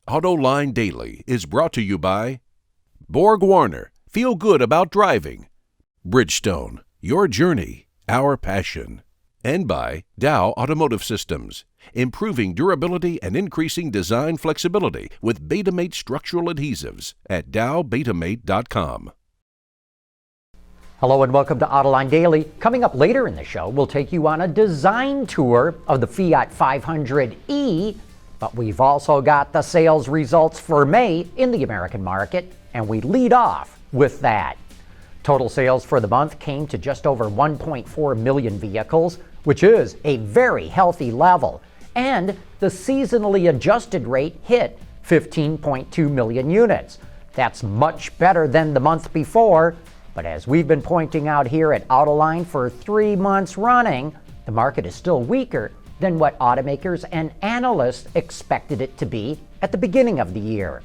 AutoLine Daily is brought to you by Wagoner, feel good about driving. Bridgestone, your journey, our passion. And by Dow Automotive Systems, improving durability and increasing design flexibility with Betamate structural adhesives at dowbetamate.com. Hello and welcome to AutoLine Daily. Coming up later in the show, we'll take you on a design tour of the Fiat 500e, but we've also got the sales results for May in the American market, and we lead off with that. Total sales for the month came to just over 1.4 million vehicles, which is a very healthy level, and the seasonally adjusted rate hit 15.2 million units. That's much better than the month before, but as we've been pointing out here at AutoLine for 3 months running, the market is still weaker than what automakers and analysts expected it to be at the beginning of the year.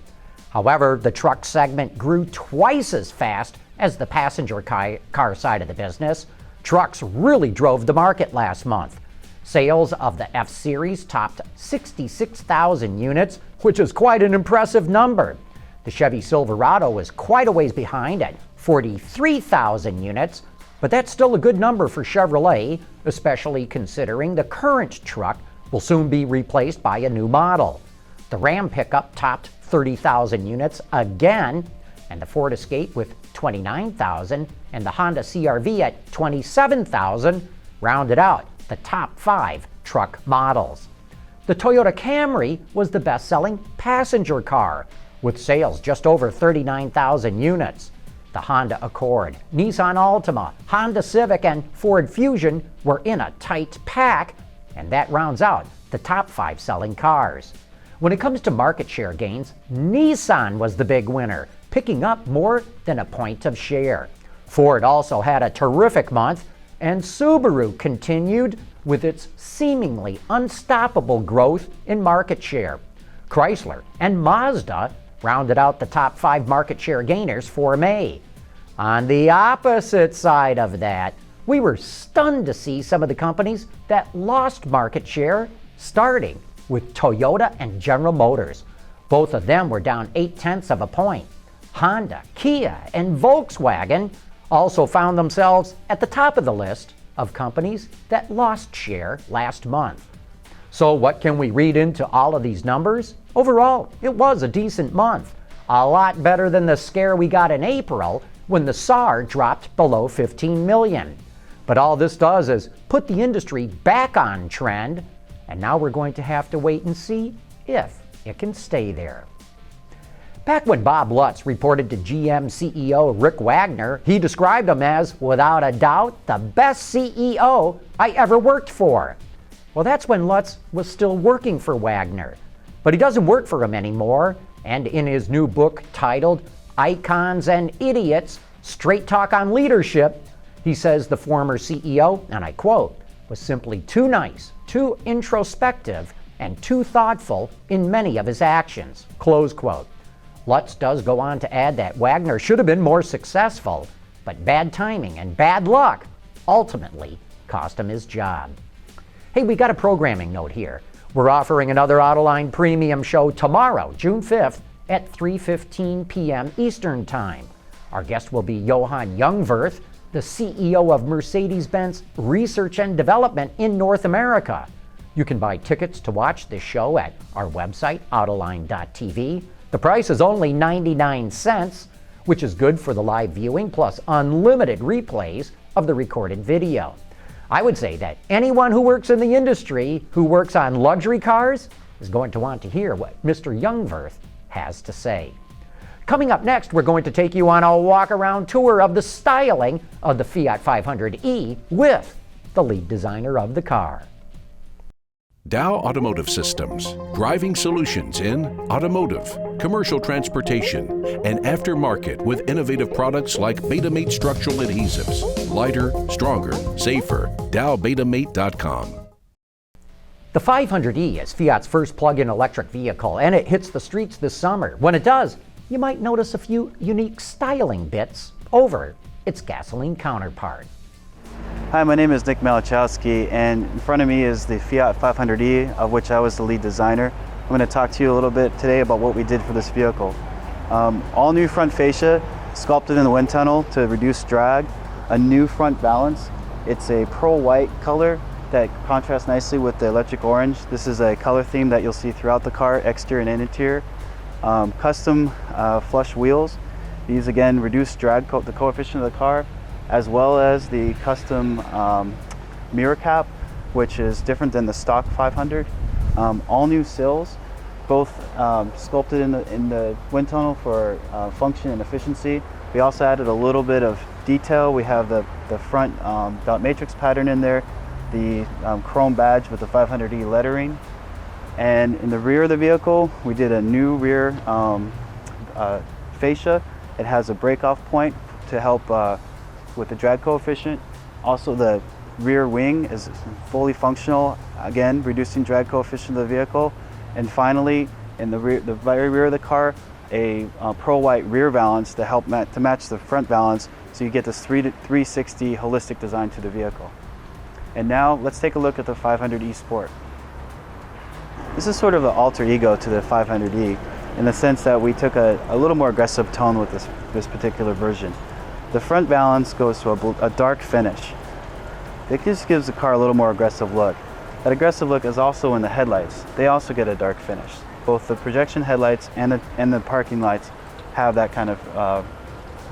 However, the truck segment grew twice as fast as the passenger car side of the business. Trucks really drove the market last month. Sales of the F-Series topped 66,000 units, which is quite an impressive number. The Chevy Silverado is quite a ways behind at 43,000 units, but that's still a good number for Chevrolet, especially considering the current truck will soon be replaced by a new model. The Ram pickup topped 30,000 units again, and the Ford Escape with 29,000 and the Honda CR-V at 27,000 rounded out the top 5 truck models. The Toyota Camry was the best-selling passenger car, with sales just over 39,000 units. The Honda Accord, Nissan Altima, Honda Civic, and Ford Fusion were in a tight pack, and that rounds out the top 5 selling cars. When it comes to market share gains, Nissan was the big winner, picking up more than a point of share. Ford also had a terrific month, and Subaru continued with its seemingly unstoppable growth in market share. Chrysler and Mazda rounded out the top 5 market share gainers for May. On the opposite side of that, we were stunned to see some of the companies that lost market share, starting with Toyota and General Motors. Both of them were down 0.8 of a point. Honda, Kia, and Volkswagen also found themselves at the top of the list of companies that lost share last month. So what can we read into all of these numbers? Overall, it was a decent month. A lot better than the scare we got in April when the SAAR dropped below 15 million. But all this does is put the industry back on trend, and now we're going to have to wait and see if it can stay there. Back when Bob Lutz reported to GM CEO Rick Wagoner, he described him as, without a doubt, the best CEO I ever worked for. Well, that's when Lutz was still working for Wagoner. But he doesn't work for him anymore, and in his new book titled Icons and Idiots, Straight Talk on Leadership, he says the former CEO, and I quote, was simply too nice, too introspective, and too thoughtful in many of his actions, close quote. Lutz does go on to add that Wagoner should have been more successful, but bad timing and bad luck ultimately cost him his job. Hey, we got a programming note here. We're offering another AutoLine Premium show tomorrow, June 5th at 3:15 p.m. Eastern Time. Our guest will be Johan Jungwirth, the CEO of Mercedes-Benz Research and Development in North America. You can buy tickets to watch this show at our website, autoline.tv. The price is only 99 cents, which is good for the live viewing plus unlimited replays of the recorded video. I would say that anyone who works in the industry who works on luxury cars is going to want to hear what Mr. Jungwirth has to say. Coming up next, we're going to take you on a walk-around tour of the styling of the Fiat 500e with the lead designer of the car. Dow Automotive Systems, driving solutions in automotive, commercial transportation, and aftermarket with innovative products like Betamate structural adhesives. Lighter, stronger, safer. dowbetamate.com. The 500e is Fiat's first plug-in electric vehicle, and it hits the streets this summer. When it does, you might notice a few unique styling bits over its gasoline counterpart. Hi, my name is Nick Malachowski, and in front of me is the Fiat 500e, of which I was the lead designer. I'm going to talk to you a little bit today about what we did for this vehicle. All new front fascia, sculpted in the wind tunnel to reduce drag. A new front balance. It's a pearl white color that contrasts nicely with the electric orange. This is a color theme that you'll see throughout the car, exterior and interior. Custom flush wheels. These again reduce drag, the coefficient of the car, as well as the custom mirror cap, which is different than the stock 500. All new sills, both sculpted in the wind tunnel for function and efficiency. We also added a little bit of detail. We have the front dot matrix pattern in there, the chrome badge with the 500E lettering. And in the rear of the vehicle, we did a new rear fascia. It has a break-off point to help with the drag coefficient. Also, the rear wing is fully functional, again, reducing drag coefficient of the vehicle. And finally, in the very rear of the car, a pearl white rear valance to help match the front valance, so you get this 360 holistic design to the vehicle. And now let's take a look at the 500E Sport. This is sort of the alter ego to the 500E in the sense that we took a little more aggressive tone with this particular version. The front valance goes to a dark finish. It just gives the car a little more aggressive look. That aggressive look is also in the headlights. They also get a dark finish. Both the projection headlights and the parking lights have that kind of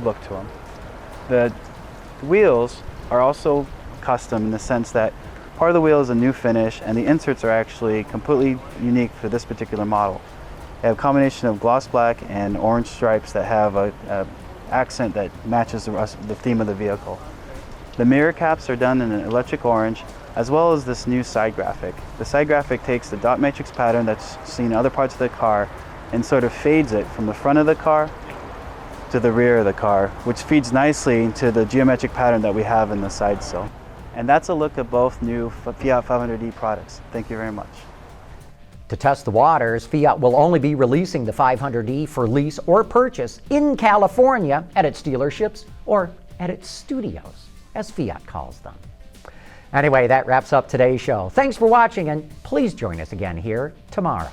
look to them. The wheels are also custom in the sense that part of the wheel is a new finish and the inserts are actually completely unique for this particular model. They have a combination of gloss black and orange stripes that have a accent that matches the theme of the vehicle. The mirror caps are done in an electric orange, as well as this new side graphic. The side graphic takes the dot matrix pattern that's seen in other parts of the car and sort of fades it from the front of the car to the rear of the car, which feeds nicely to the geometric pattern that we have in the side sill. And that's a look at both new Fiat 500E products. Thank you very much. To test the waters, Fiat will only be releasing the 500E for lease or purchase in California at its dealerships or at its studios, as Fiat calls them. Anyway, that wraps up today's show. Thanks for watching, and please join us again here tomorrow.